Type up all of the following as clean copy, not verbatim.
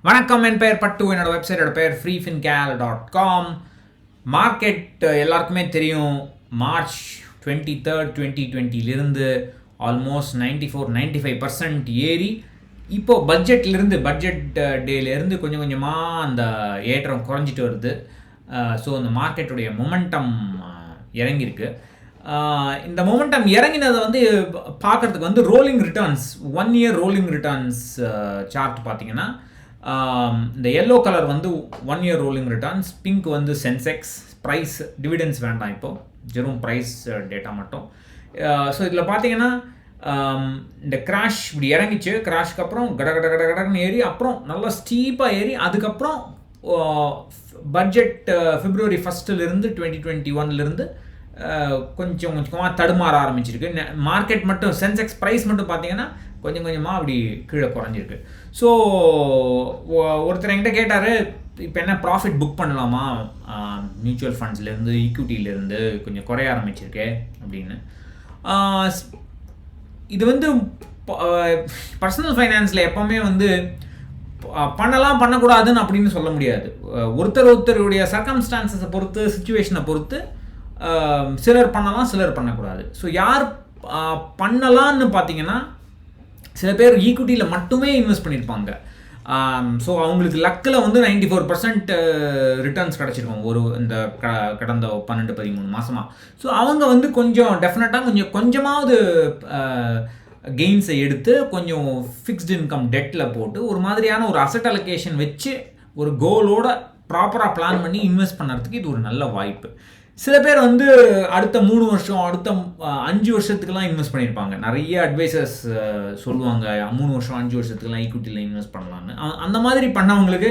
வணக்கம், என் பெயர் பட்டு. என்னோட வெப்சைட்டோட பெயர் freefincal.com. மார்க்கெட் எல்லாருக்குமே தெரியும். மார்ச் 23, 2020 ஆல்மோஸ்ட் 94-95% ஏறி இப்போது பட்ஜெட் டேலேருந்து கொஞ்சம் கொஞ்சமாக அந்த ஏற்றம் குறைஞ்சிட்டு வருது. ஸோ இந்த மார்க்கெட்டுடைய மொமெண்டம் இறங்கியிருக்கு. இந்த மொமெண்டம் இறங்கினதை பார்க்குறதுக்கு rolling returns, 1 year rolling returns chart பார்த்தீங்கன்னா, இந்த yellow colour 1 year rolling returns, pink Sensex, price, dividends வேண்டாம், இப்போது ஜெரும் ப்ரைஸ் டேட்டா மட்டும். ஸோ இதில் பார்த்தீங்கன்னா இந்த கிராஷ் இப்படி இறங்கிச்சு. கிராஷ்க்கு அப்புறம் கடன்னு ஏறி, அப்புறம் நல்லா ஸ்டீப்பாக ஏறி, அதுக்கப்புறம் பட்ஜெட் February 1 2021 கொஞ்சம் கொஞ்சமாக தடுமாற ஆரம்பிச்சிருக்கு. மார்க்கெட் மட்டும், சென்செக்ஸ் ப்ரைஸ் மட்டும் பார்த்தீங்கன்னா கொஞ்சம் கொஞ்சமாக அப்படி கீழே குறைஞ்சிருக்கு. ஸோ ஒருத்தர் என்கிட்ட கேட்டார், இப்போ என்ன ப்ராஃபிட் புக் பண்ணலாமா மியூச்சுவல் ஃபண்ட்ஸ்லேருந்து, ஈக்விட்டியிலேருந்து கொஞ்சம் குறைய ஆரம்பிச்சிருக்கே அப்படின்னு. இது பர்சனல் ஃபைனான்ஸில் எப்போவுமே பண்ணலாம் பண்ணக்கூடாதுன்னு அப்படின்னு சொல்ல முடியாது. ஒருத்தருடைய சர்க்கம்ஸ்டான்சஸை பொறுத்து, சிச்சுவேஷனை பொறுத்து சிலர் பண்ணலாம், சிலர் பண்ணக்கூடாது. ஸோ யார் பண்ணலான்னு பார்த்தீங்கன்னா, சில பேர் ஈக்விட்டியில் மட்டுமே இன்வெஸ்ட் பண்ணியிருப்பாங்க. ஸோ அவங்களுக்கு லக்கில் 94% ரிட்டர்ன்ஸ் கிடச்சிருக்கும் இந்த கடந்த 12-13 மாதமாக. ஸோ அவங்க கொஞ்சம் டெஃபினட்டாக கொஞ்சமாவது கெயின்ஸை எடுத்து கொஞ்சம் ஃபிக்ஸ்டு இன்கம் டெட்டில் போட்டு ஒரு மாதிரியான ஒரு அசெட் அலோகேஷன் வச்சு ஒரு கோலோட ப்ராப்பராக பிளான் பண்ணி இன்வெஸ்ட் பண்ணுறதுக்கு இது ஒரு நல்ல வாய்ப்பு. சில பேர் அடுத்த 3 வருஷம், அடுத்த 5 வருஷத்துக்கெல்லாம் இன்வெஸ்ட் பண்ணியிருப்பாங்க. நிறைய அட்வைசர்ஸ் சொல்லுவாங்க 3 வருஷம் 5 வருஷத்துக்கெல்லாம் ஈக்விட்டியில் இன்வெஸ்ட் பண்ணலான்னு. அந்த மாதிரி பண்ணவங்களுக்கு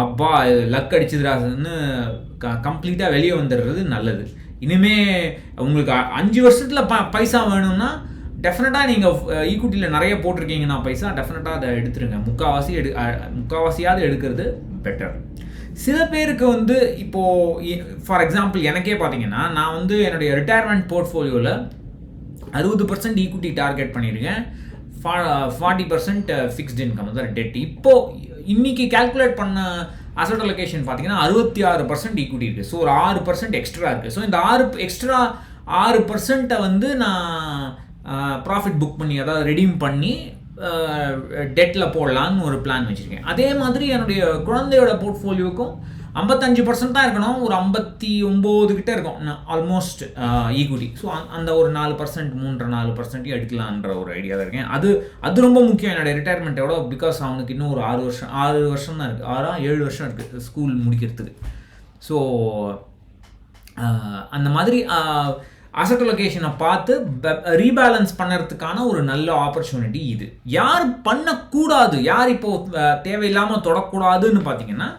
அப்பா லக் அடிச்சதுரான்னு கம்ப்ளீட்டாக வெளியே வந்துடுறது நல்லது. இனிமே உங்களுக்கு 5 வருஷத்தில் பைசா வேணும்னா டெஃபினட்டாக நீங்கள் ஈக்விட்டியில் நிறைய போட்டிருக்கீங்கன்னா பைசா, டெஃபினட்டாக அதை எடுத்துருங்க. முக்கால்வாசியாவது எடுக்கிறது பெட்டர். சில பேருக்கு இப்போது ஃபார் எக்ஸாம்பிள் எனக்கே பார்த்தீங்கன்னா, நான் என்னுடைய ரிட்டையர்மெண்ட் போர்ட்ஃபோலியோவில் 60% ஈக்விட்டி டார்கெட் பண்ணியிருக்கேன், 40% ஃபிக்ஸ்டு இன்கம், அதாவது டெட். இப்போது இன்றைக்கி கால்குலேட் பண்ண அசெட் அலோகேஷன் பார்த்தீங்கன்னா 66% ஈக்விட்டி இருக்குது. ஸோ ஒரு 6% எக்ஸ்ட்ரா இருக்குது. ஸோ இந்த 6% நான் ப்ராஃபிட் புக் பண்ணி, அதாவது ரெடீம் பண்ணி டெட்டில் போடலான்னு ஒரு பிளான் வச்சுருக்கேன். அதே மாதிரி என்னுடைய குழந்தையோட போர்ட்ஃபோலியோக்கும் 55% தான் இருக்கணும், ஒரு 59 கிட்ட இருக்கும் ஆல்மோஸ்ட் ஈக்விட்டி. ஸோ அந்த ஒரு 4%, 3-4% எடுக்கலான்ற ஒரு ஐடியாவில் இருக்கேன். அது ரொம்ப முக்கியம் என்னுடைய ரிட்டையர்மெண்ட்டோட. பிகாஸ் அவனுக்கு இன்னும் ஒரு 6 வருஷம் தான் இருக்குது, 6-7 வருஷம் இருக்குது ஸ்கூல் முடிக்கிறதுக்கு. ஸோ அந்த மாதிரி அசெட் அலோகேஷனை பார்த்து ரீபேலன்ஸ் பண்ணுறதுக்கான ஒரு நல்ல ஆப்பர்ச்சுனிட்டி இது. யார் பண்ணக்கூடாது, யார் இப்போது தேவையில்லாமல் தொடக்கூடாதுன்னு பார்த்தீங்கன்னா,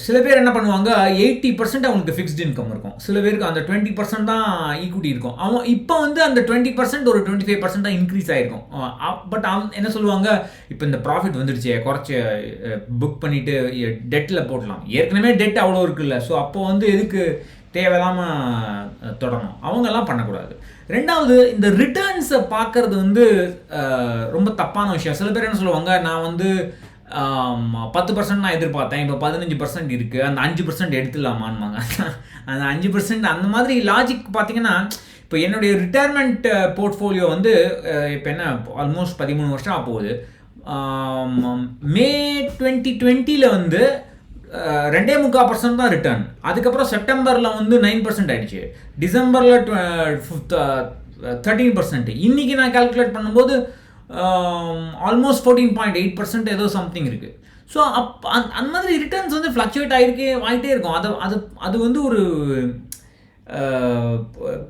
சில பேர் என்ன பண்ணுவாங்க, 80% அவங்களுக்கு ஃபிக்ஸ்டு இன்கம் இருக்கும். சில பேருக்கு அந்த 20% தான் ஈக்விட்டி இருக்கும். அவன் இப்போ அந்த 20% ஒரு 25% தான் இன்க்ரீஸ் ஆகிருக்கும். பட் என்ன சொல்லுவாங்க, இப்போ இந்த ப்ராஃபிட் வந்துடுச்சு, குறைச்சி புக் பண்ணிவிட்டு டெட்டில் போடலாம். ஏற்கனவே டெட் அவ்வளோ இருக்குல்ல. ஸோ அப்போ எதுக்கு தேவையில்லாமல் தொடரணும், அவங்கெல்லாம் பண்ணக்கூடாது. ரெண்டாவது, இந்த ரிட்டர்ன்ஸை பார்க்குறது ரொம்ப தப்பான விஷயம். சில பேர் என்ன சொல்லுவாங்க, நான் 10% நான் எதிர்பார்த்தேன், இப்போ 15% இருக்குது, அந்த 5% எடுத்துடலாமான்வாங்க. அந்த 5% அந்த மாதிரி லாஜிக் பார்த்தீங்கன்னா, இப்போ என்னுடைய ரிட்டையர்மெண்ட் போர்ட்ஃபோலியோ இப்போ என்ன ஆல்மோஸ்ட் 13 வருஷம் ஆகுது. மே 2020 2.25% தான் ரிட்டர்ன். அதுக்கப்புறம் செப்டம்பரில் 9% ஆயிடுச்சு, டிசம்பரில் 13%. இன்றைக்கி நான் கால்குலேட் பண்ணும்போது ஆல்மோஸ்ட் 14.8% ஏதோ சம்திங் இருக்குது. ஸோ அந்த மாதிரி ரிட்டர்ன்ஸ் ஃப்ளக்சுவேட் ஆகிட்டே இருக்கும். அது ஒரு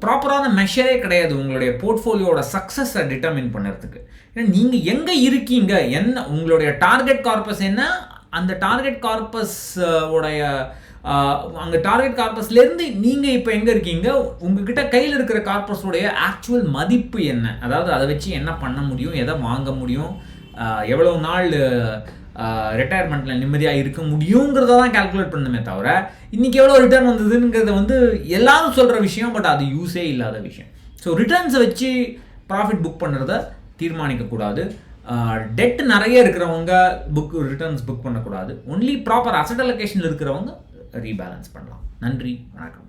ப்ராப்பரான மெஷரே கிடையாது உங்களுடைய போர்ட்ஃபோலியோட சக்ஸஸை டிட்டர்மின் பண்ணுறதுக்கு. ஏன்னா நீங்கள் எங்கே இருக்கீங்க, என்ன உங்களுடைய டார்கெட் கார்பஸ் என்ன, அந்த டார்கெட் கார்பஸ் உடைய அங்கே டார்கெட் கார்பஸ்லேருந்து நீங்கள் இப்போ எங்கே இருக்கீங்க, உங்ககிட்ட கையில் இருக்கிற கார்பஸோடைய ஆக்சுவல் மதிப்பு என்ன, அதாவது அதை வச்சு என்ன பண்ண முடியும், எதை வாங்க முடியும், எவ்வளோ நாள் ரிட்டையர்மெண்ட்டில் நிம்மதியாக இருக்க முடியுங்கிறத தான் கால்குலேட் பண்ணுமே தவிர, இன்றைக்கி எவ்வளோ ரிட்டர்ன் வந்ததுங்கிறத எல்லாரும் சொல்கிற விஷயம், பட் அது யூஸே இல்லாத விஷயம். ஸோ ரிட்டர்ன்ஸை வச்சு ப்ராஃபிட் புக் பண்ணுறத தீர்மானிக்கக்கூடாது. டெட் நிறைய இருக்கிறவங்க ரிட்டர்ன்ஸ் புக் பண்ணக்கூடாது. ஒன்லி ப்ராப்பர் அசட் அலோகேஷன் இருக்கிறவங்க ரீபேலன்ஸ் பண்ணலாம். நன்றி, வணக்கம்.